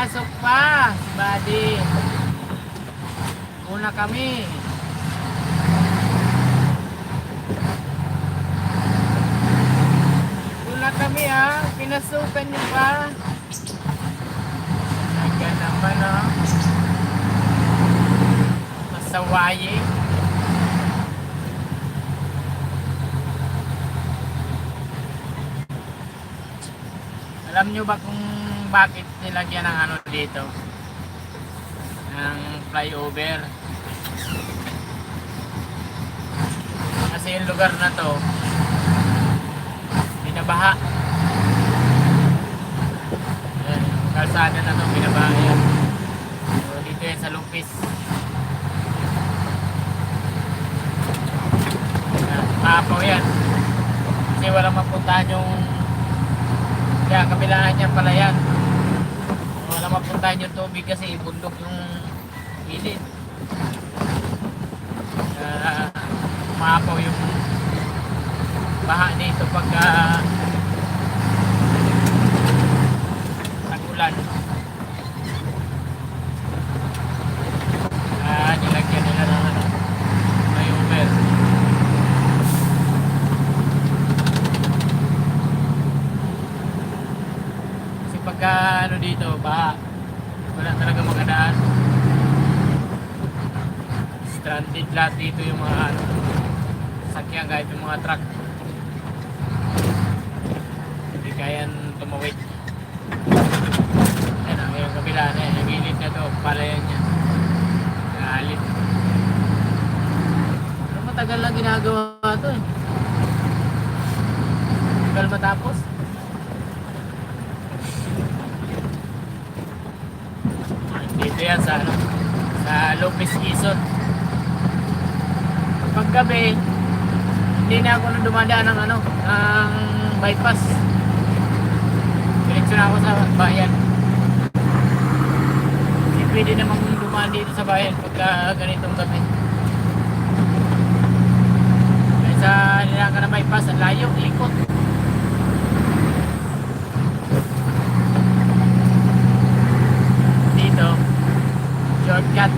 pumasok pa si Buddy. Una kami. Una kami ha. Pinasukan niyo pa. Aga naman ha. Masawaye. Alam nyo ba kung bakit nilagyan ng ano dito? Ng flyover. Kasi yung lugar na to binabaha. Ayan, yung kalsada na to binabaha yan. So, dito yan sa Lupis. Maapaw yan. Kasi walang mapuntahan yung kaya kabilaan niya pala yan. Wala mapuntahan yung tubig kasi bundok yung gilid. Maapaw yung baha dito pagka tag-ulan. Nilagyan nila ng ano, flyover. Pagka ano dito, wala talaga makadaan. Stranded lahat dito yung mga ano, sakyan kahit yung mga truck. Hindi kayan tumawid. Ayan ang yung kabila na yan, yung gilid na to, palayan niya. Galit. Pero matagal lang ginagawa to eh. Tagal matapos. Dito yan sa ano, sa Lopez Quezon. Pag gabi, hindi na ako nung dumadaan ng ano, ng bypass. Diretso na ako sa bayan. Hindi pwede namang dumaan dito sa bayan pagka ganitong gabi. Kaya sa nilaga na bypass, ang layo, ikot. Dito, shortcut.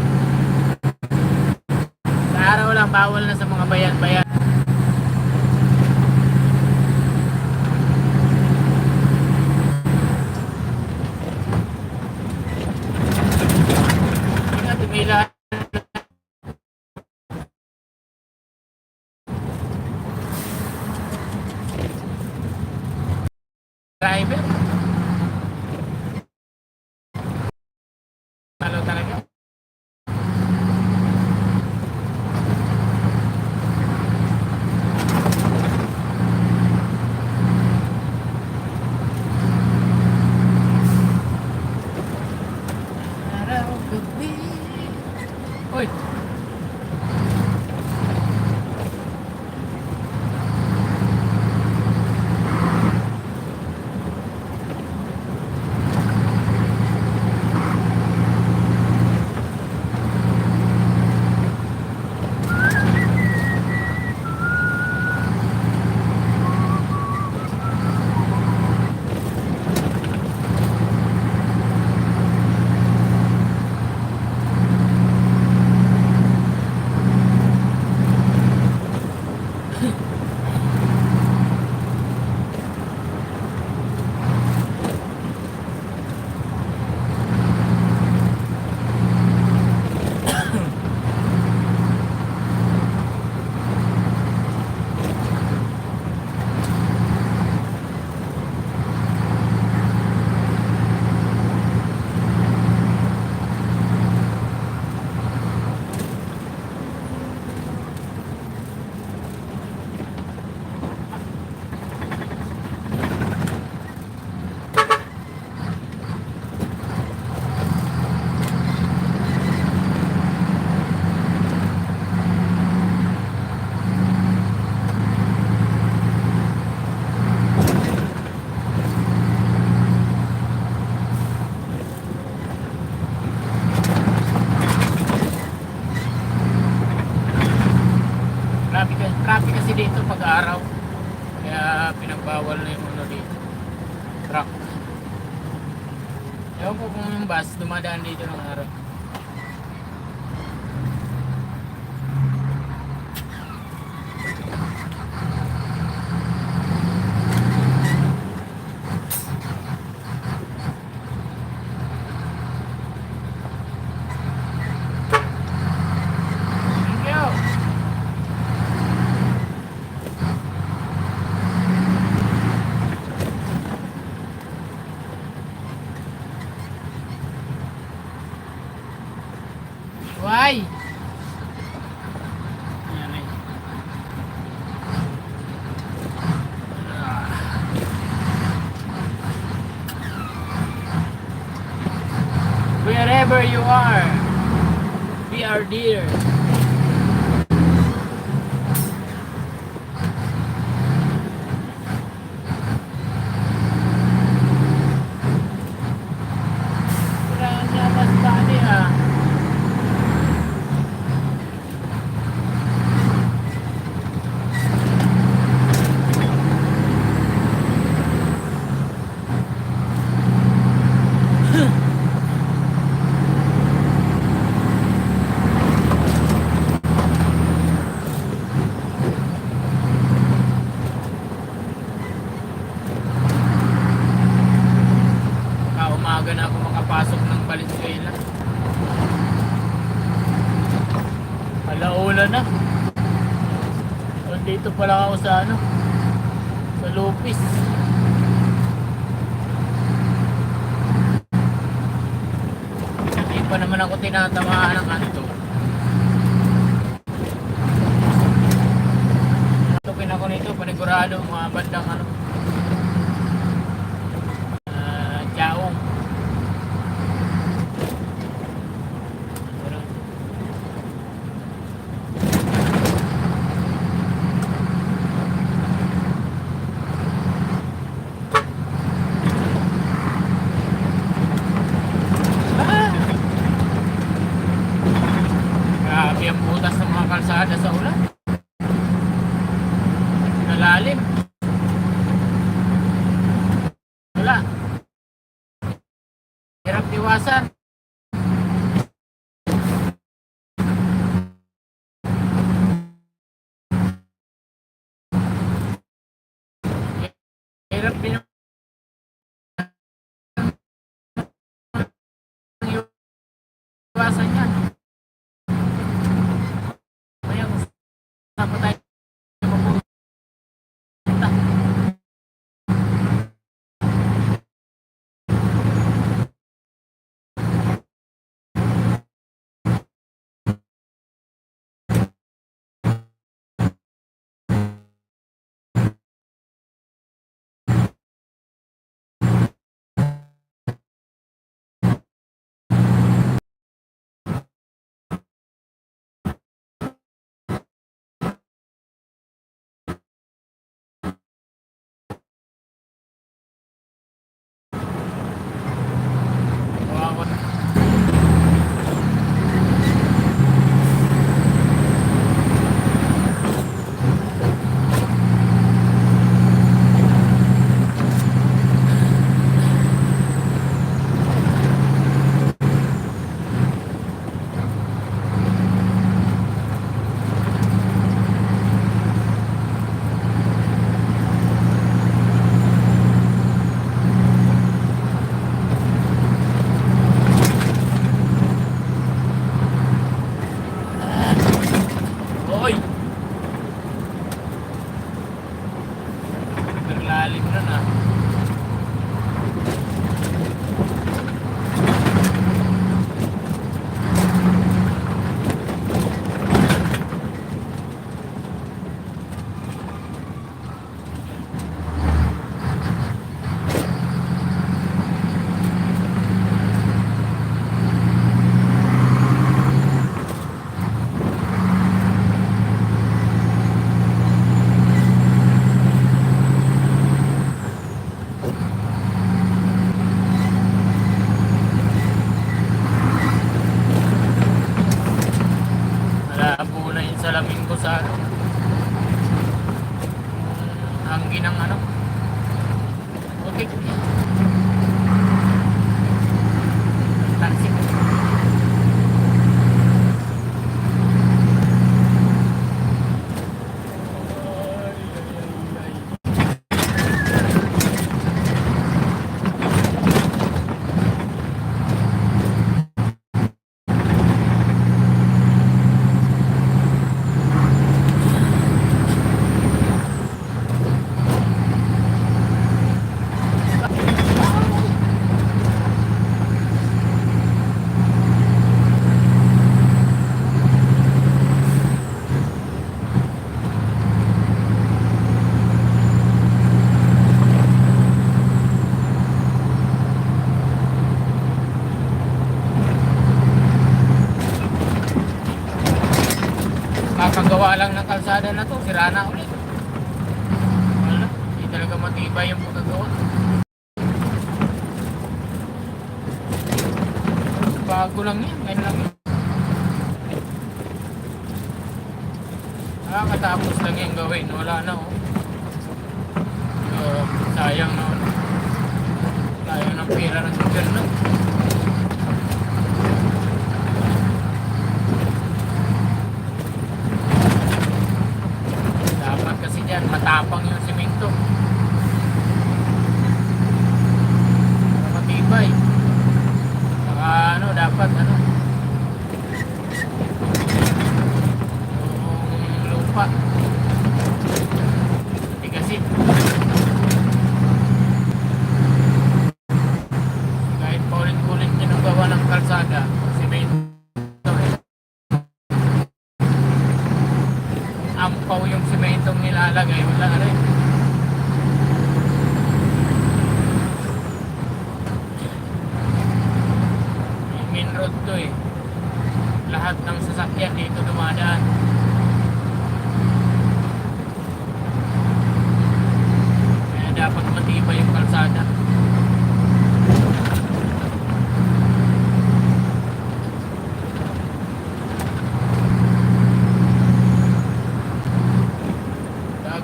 Sa araw lang, bawal na sa mga bayan-bayan. Tumila. Driver. Malo talaga. Uy. Ewan ko kung yung bus dumadaan dito ng araw. Thank you. Why? Ayan eh. Wherever you are, we are dear. Wala na basta niya. Umaga na ako makapasok ng Valenzuela. Alauna na. Dito pala ako sa sa Lupis. Hindi pa naman ako tinatamaan ng kanto. Tukin ako nito, panigurado, mga bandang Chaong. Grabe ang butas ng mga kalsada sa ulan. Nalalim. Wala. Hirap iwasan. Hirap din iwasan yan. Kaya gusto tayo mapunta. Naglalim na na. Salamin ko sa hangin ng putik. kakagawa lang ng kalsada na to, sira na ulit. Wala, hindi talaga matibay yung pagkagawa. Bago lang yan, ngayon lang yan. Katapos lang yung gawin, wala na oh. Sayang na ano. Sayang ng pera ng gobyerno. Dapat kasi dyan, matapang yung simento. Para matibay. Saka ano, dapat ano. Yung lupa. Tigasin. Kahit paulit-ulit nyo nang gawa ng kalsada, simento. Ampaw yung sementong nilalagay, wala na rin. Main road to eh. Lahat ng sasakyan dito dumadaan. Kaya dapat matibay yung kalsada.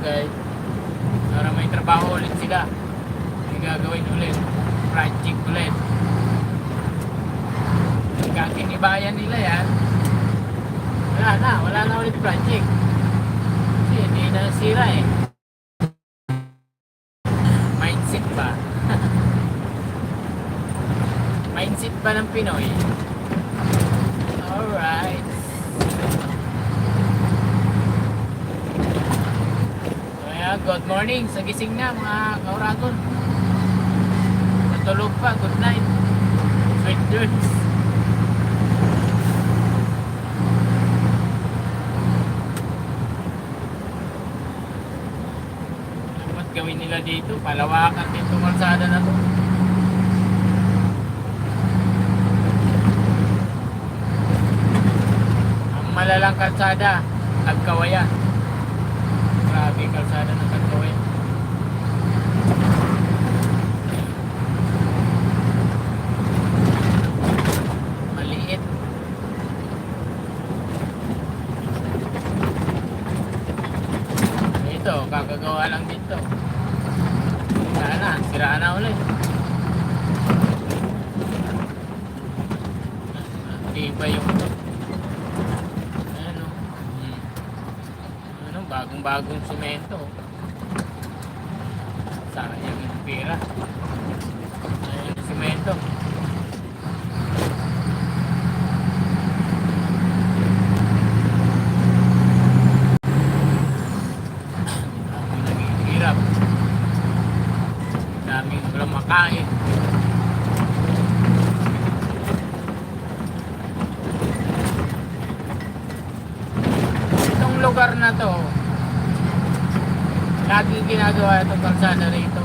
Guys, para may trabaho ulit sila, may gagawin ulit, project ulit. Hanggang kinibayan nila yan, wala na ulit project kasi hindi na sira eh. Mindset ba? Mindset ba ng Pinoy? Alright. Good morning sa gising na mga kauragon. Sa tulog pa, good night. Sweet dreams. Dapat gawin nila dito, palawakan dito kalsada na to. Ang malalang kalsada, Agkawayan. Grabe kalsada ng Agkawayan. Maliit. Ito, kakagawa lang dito. Sira na ulit. Di ba yung bagong semento. Sayang yung pera. Sayang yung semento. Naging hirap. Daming walang makain. Itong lugar na to, laging ginagawa itong kalsada rito.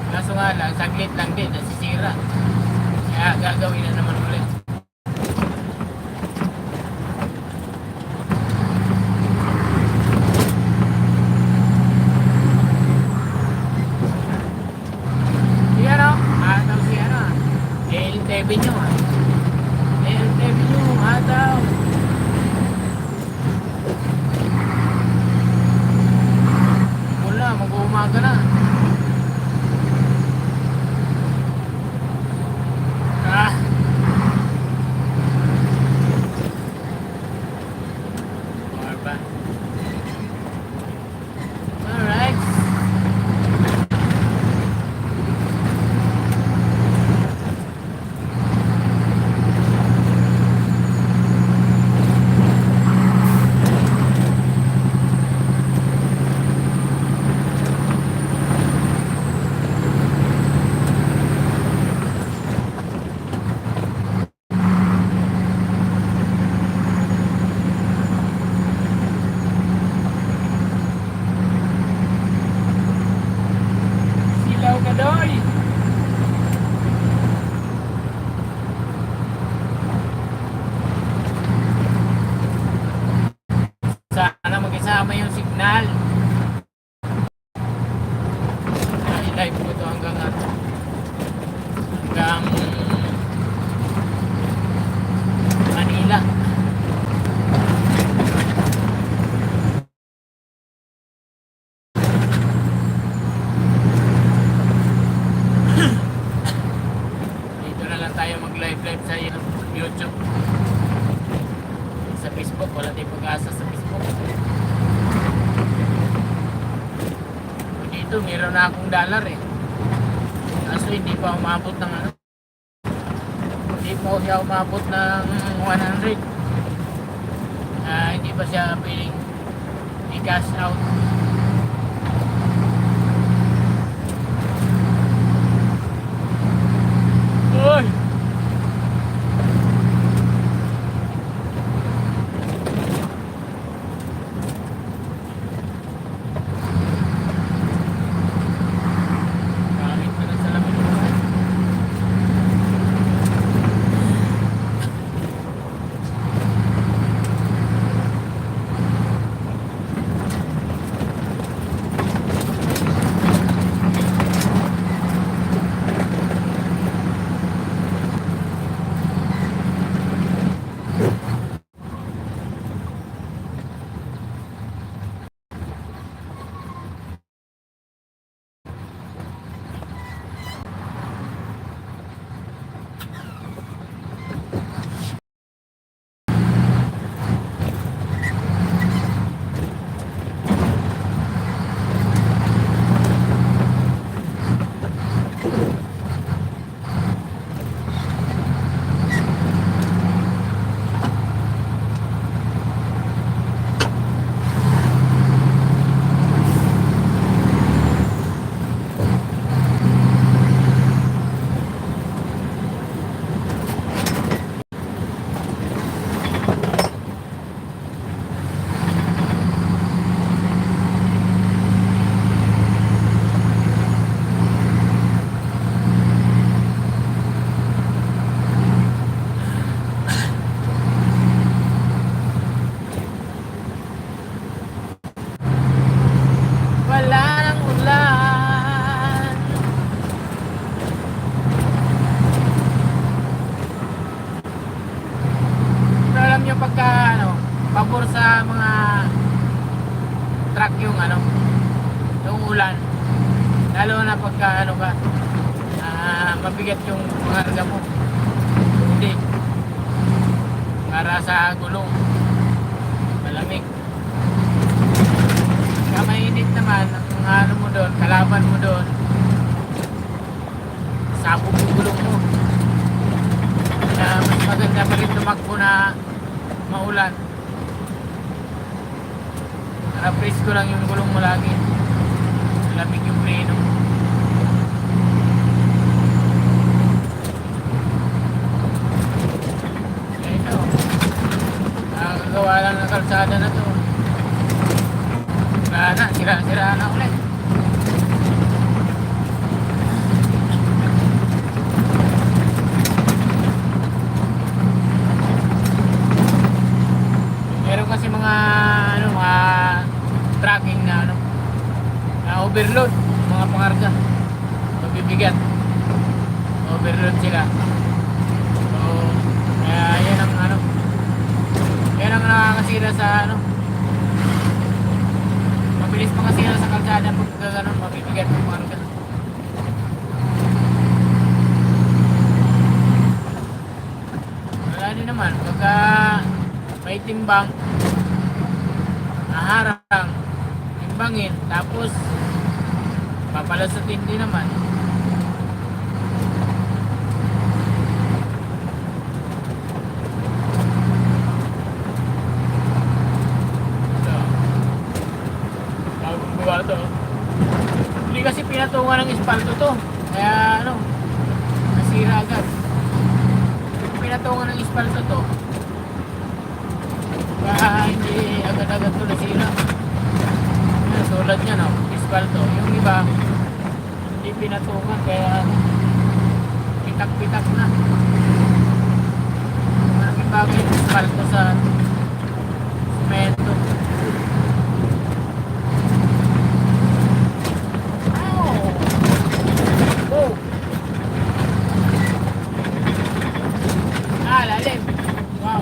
Kaso nga lang, saglit lang din, nasisira. Kaya gagawin na naman ulit. Yan o, ataw si ano, LTV nyo ha. LTV nyo, ataw. Mag-uumaga na. Marba. Alright. dito, meron na akong dollar eh. Kaso hindi pa umabot ng ano. Hindi pa siya umabot ng 100. Hindi pa siya pwedeng i-cash out. Uy! Kahit pa na sa lamin mo. Wala nang ulan. Pero alam nyo pagka ano, pabor sa mga truck yung ano, yung ulan. Lalo na pagka ano ka, mabigat yung pangarga mo. Hindi. Para sa gulong. Malamig. Pagka mainit naman, ang ano mo doon, kalaban mo doon, sabog yung gulong mo. Kaya mas maganda pa rin tumakbo na maulan. Para presko lang yung gulong mo lagi. Lamig yung preno. Ito. Nakakagawa lang ng kalsada na to. Wala na, sira-sira na ulit. Meron kasi mga ano, mga tracking na ano, na overload, mga pangarga. Mabibigat. Overload sila. So, kaya yan ang ano, yan ang nakakasira sa ano, mabilis makasira sa kalsada pag gano'n, mabibigat yung pangarga. Wala din naman, pagka may timbang, naharang, timbangin, tapos papalasatin din naman. So, bagong gawa to. Hindi kasi pinatungan ng espalto to, kaya ano, nasira agad. Pinatungan ng espalto to, kaya hindi agad-agad to nasira. Tulad niya, no, espalto. Yung iba, hindi pinatungan, kaya pitak-pitak na. Malaking bagay yung espalto sa semento. Oh! Lalim. Wow.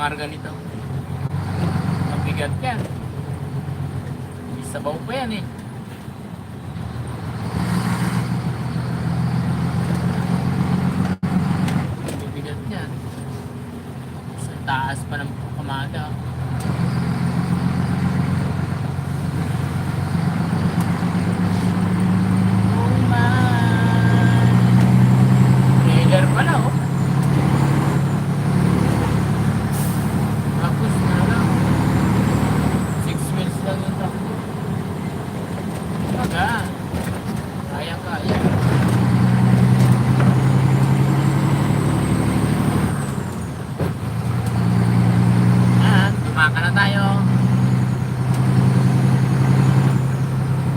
pangkarga nito. Mabigat yan. Sabaw pa yan eh. Mabigat yan. Sa taas pa ng kamada. Oh man. Trailer pala oh. Tapos na lang. 6 wheels lang yung truck. Baga. Kaya. Tumaka na tayo.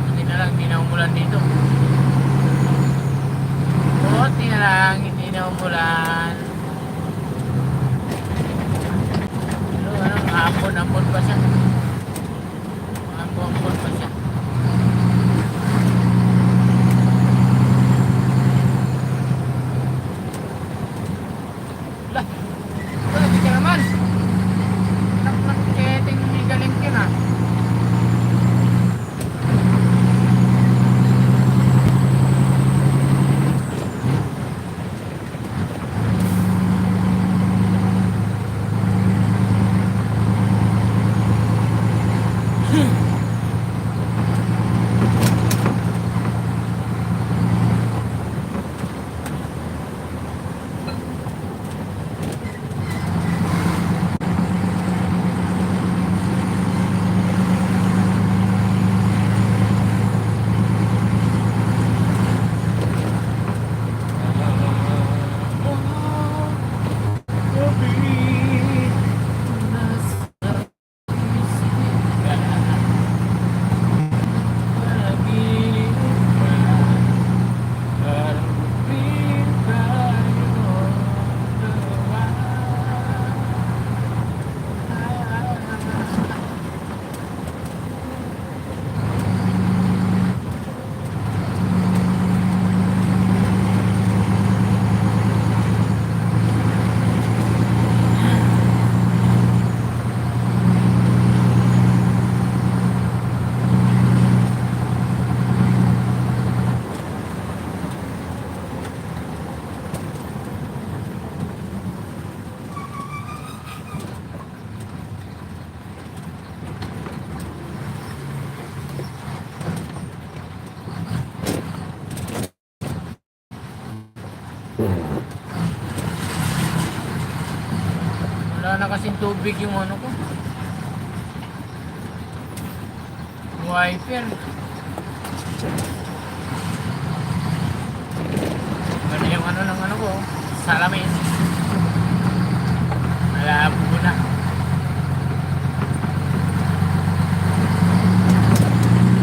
Hindi na lang, hindi na umulan dito. Buti na lang, hindi na umulan. Pero ampon pa siya. Ampon pa siya. Lah, hindi ka naman. Keteng galing ka na. Wala na kasing tubig yung ano ko. Wiper. Ano yung ano ng ano ko? Salamin. Malabo na.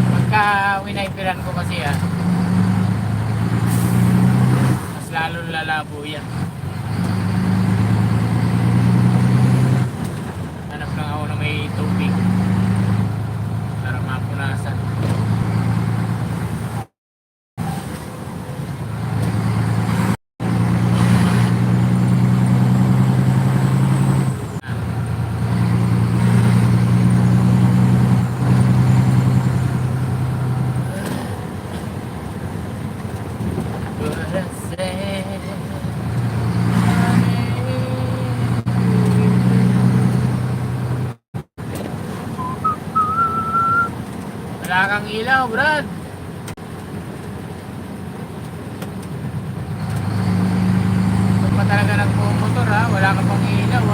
Pagka winaiperan ko kasi mas lalo lalabo yan. Hanap lang ako na may tubig para mapunasan. Wala kang ilaw, Brad. Kung pa talaga nagpumotor wala ka pang ilaw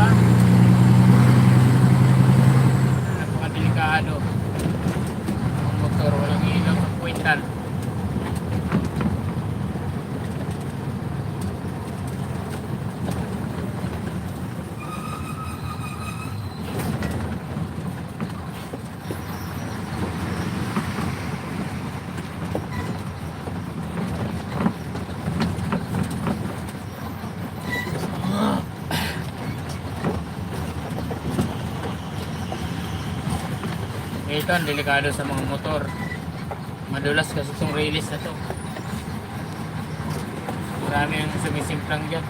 Napakadelikado. Ang motor, walang ilaw sa kwintal. Ito ang delikado sa mga motor. Madulas kasi itong release na to. Marami ang sumisimplang dyan.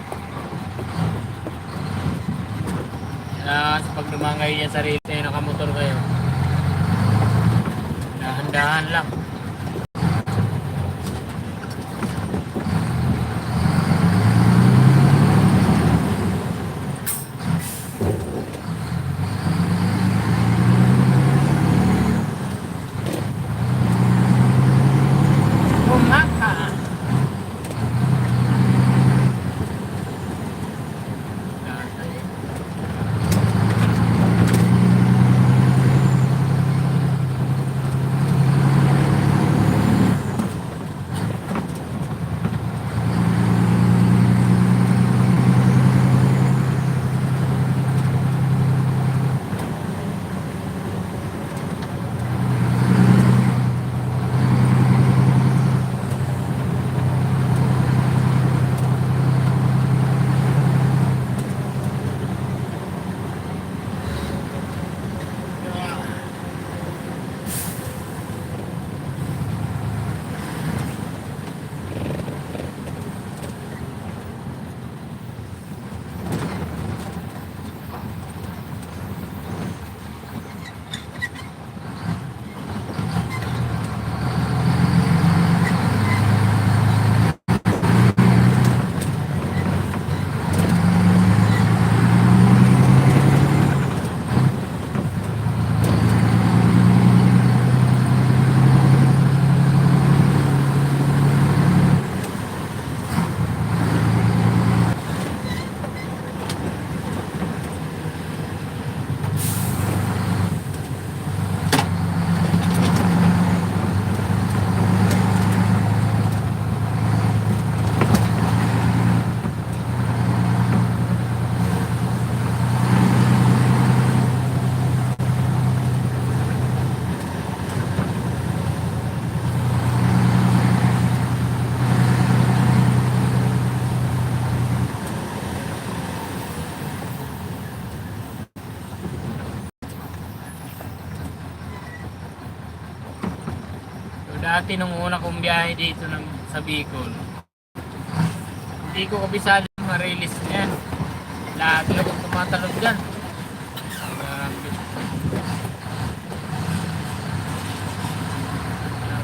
Sa pag dumangay niya sarili tayo, nakamotor kayo. Dahan-dahan lang. Bumaka. Dati nung una kong biyahe dito sa Bicol, hindi ko kabisado yung mga release na yan. Lagi akong tumatalon dyan.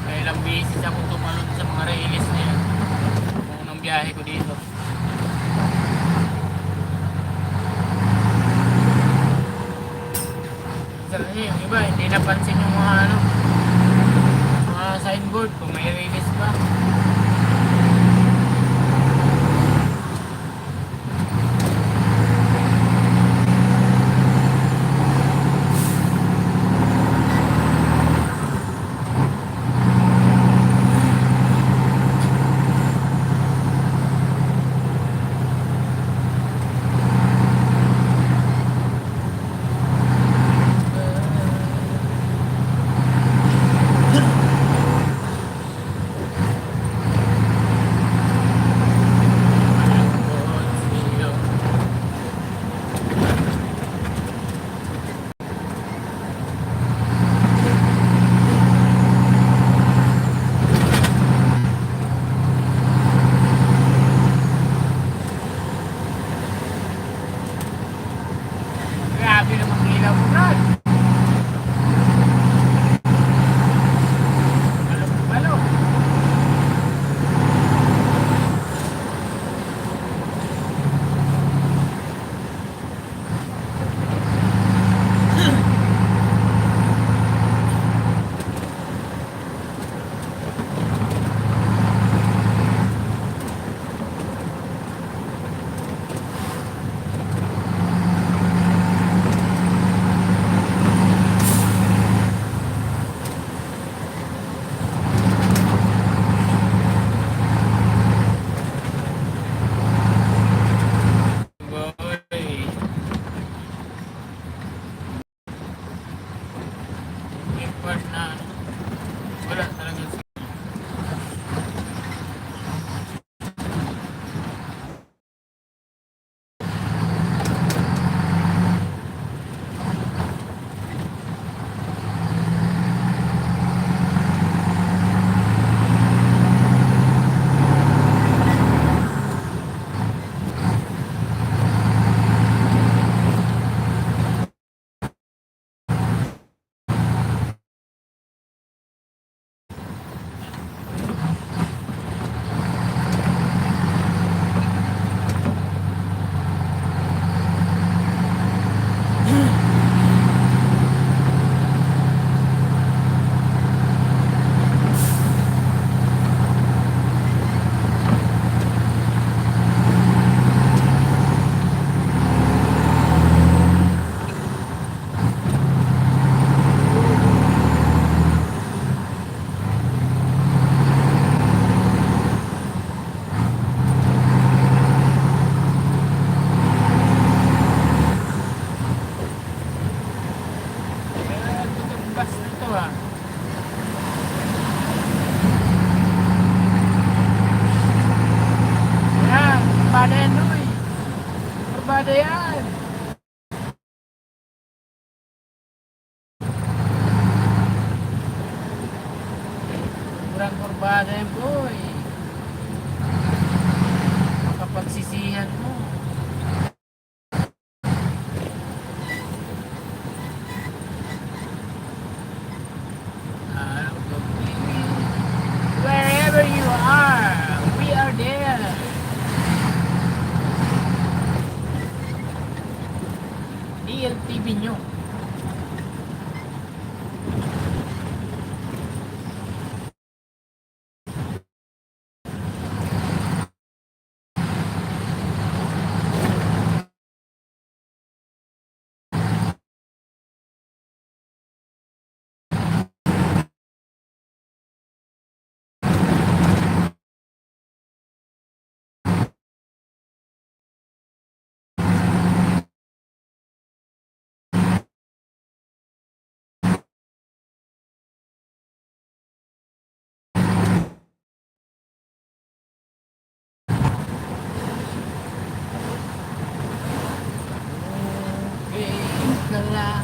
Kailang beses akong tumalon sa mga release na yan. Kung unang biyahe ko dito. Yung iba, hindi napansin yung mga signboard kung may release pa. bus nito ah. Yan, kurbada yan Noy. Kurbada yan. Kurang kurbada yan boy. Makapagsisihan mo. Wherever you are, we are there. DLTV nyo. Okay ka lang.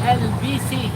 LBC.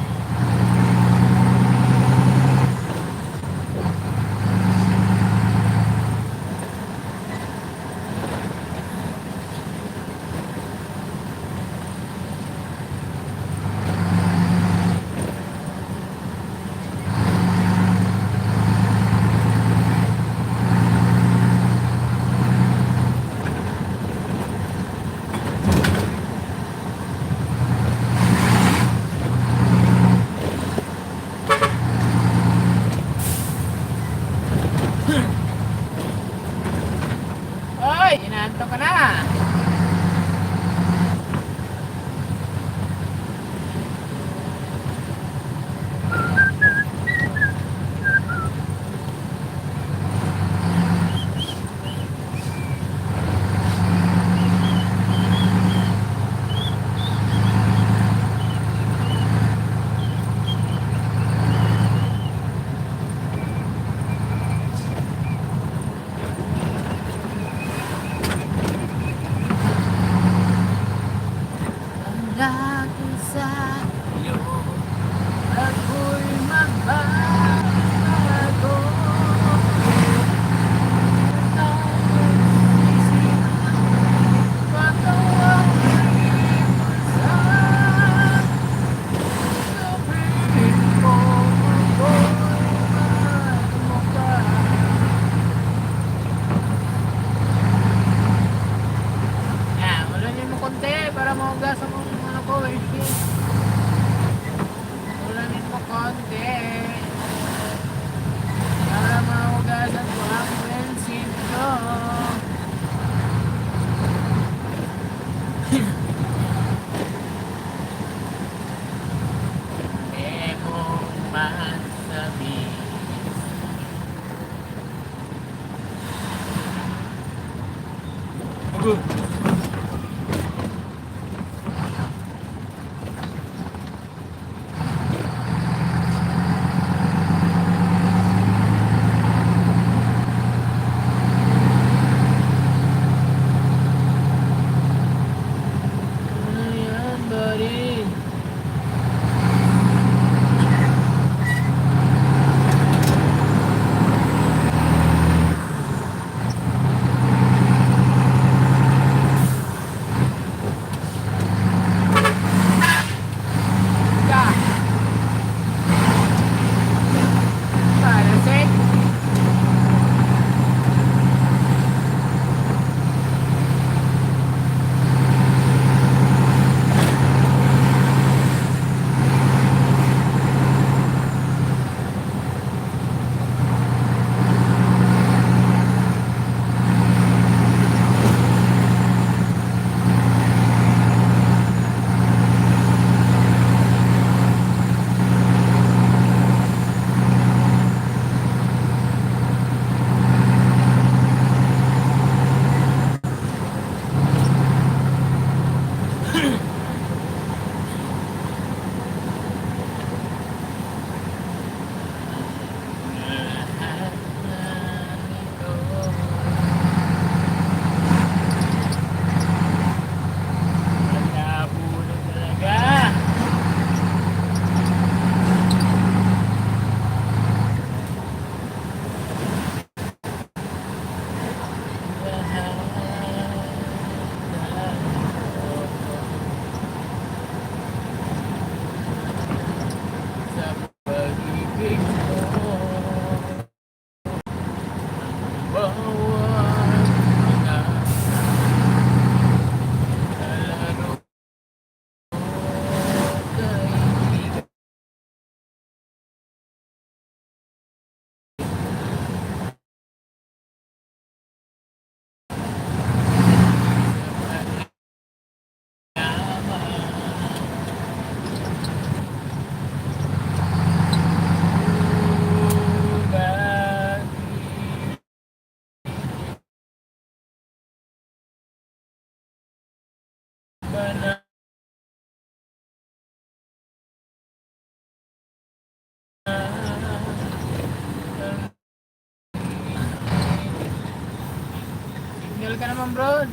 Signal ka naman, bro.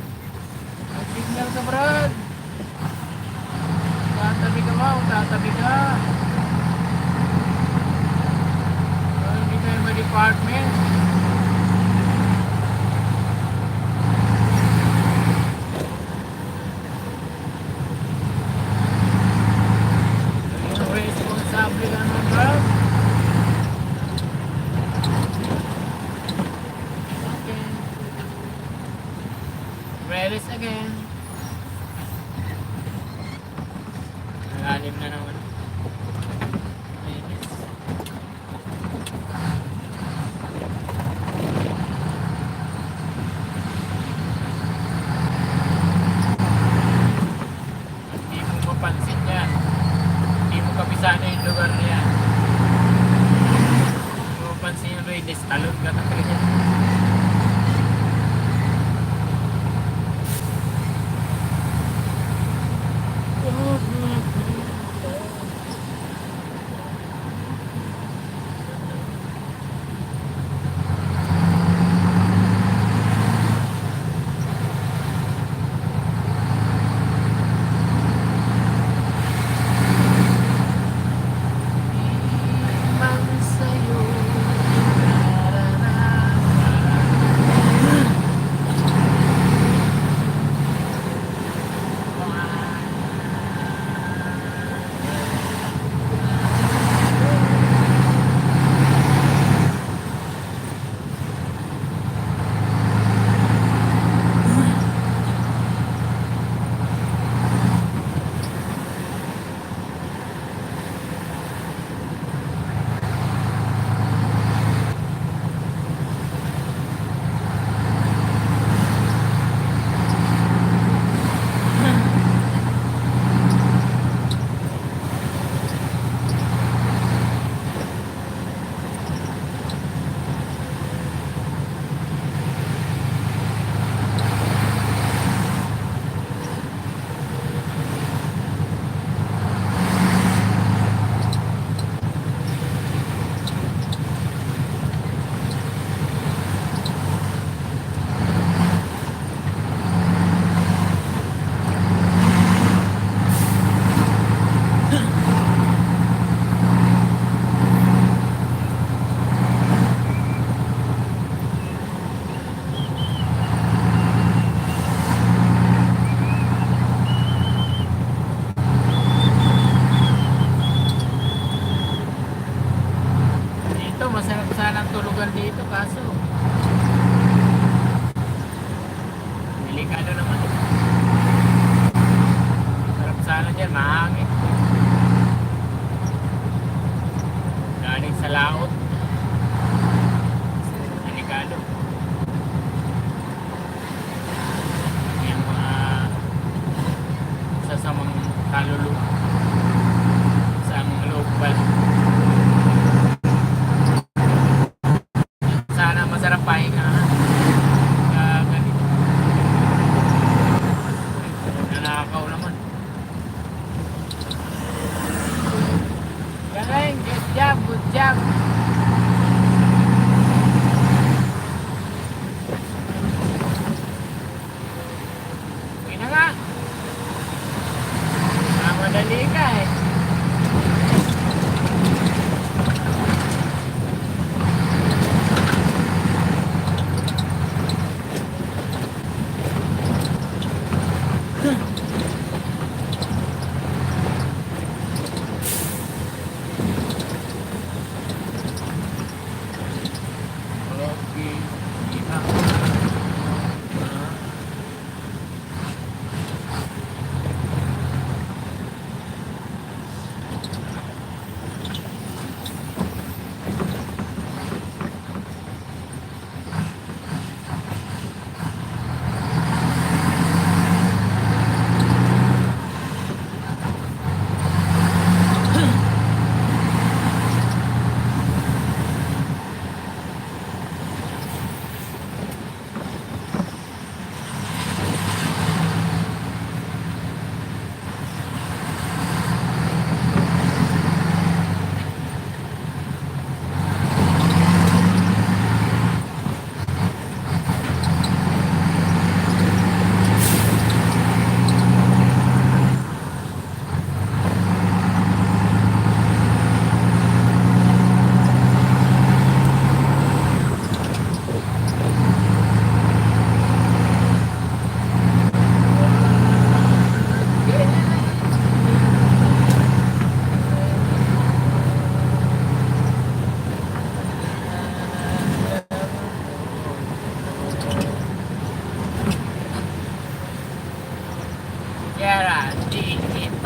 Signal ka, bro. Tatabi ka ba? Tatabi ka. Hindi tayo may department. Yung responsable ka naman, bro. Okay. Release again. Nalalim na naman. Release. Hindi mo mapansin yan. Hindi mo kabisado yung lugar na yan. Hindi mo mapansin yung release. Talon ka na talaga. Iman sa'yo, dito masarap sanang tulugan dito kaso delikado naman. Masarap sana dyan, mahangin. Galing sa laot. Delikado. Yung mga sasamang kalulu sa mga loob pala. Sana masarap pahinga. Ganito. Nanakaw naman. Galing, good job, good job. Okay na nga. Madali ka eh.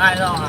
ano,